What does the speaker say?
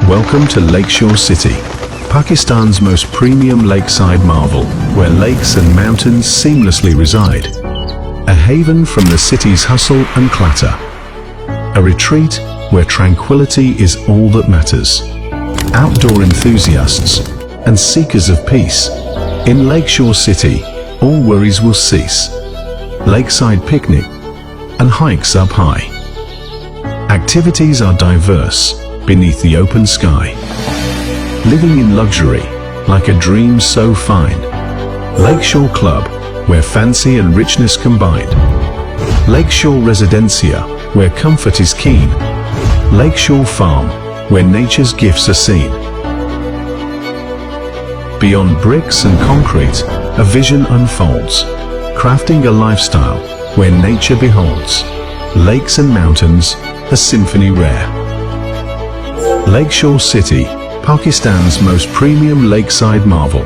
Welcome to Lakeshore City, Pakistan's most premium lakeside marvel, where lakes and mountains seamlessly reside. A haven from the city's hustle and clatter. A retreat where tranquility is all that matters. Outdoor enthusiasts and seekers of peace. In Lakeshore City, all worries will cease. Lakeside picnic and hikes up high. Activities are diverse beneath the open sky. Living in luxury, like a dream so fine. Lakeshore Club, where fancy and richness combine. Lakeshore Residencia, where comfort is keen. Lakeshore Farm, where nature's gifts are seen. Beyond bricks and concrete, a vision unfolds, crafting a lifestyle where nature beholds. Lakes and mountains, a symphony rare. Lakeshore City, Pakistan's most premium lakeside marvel.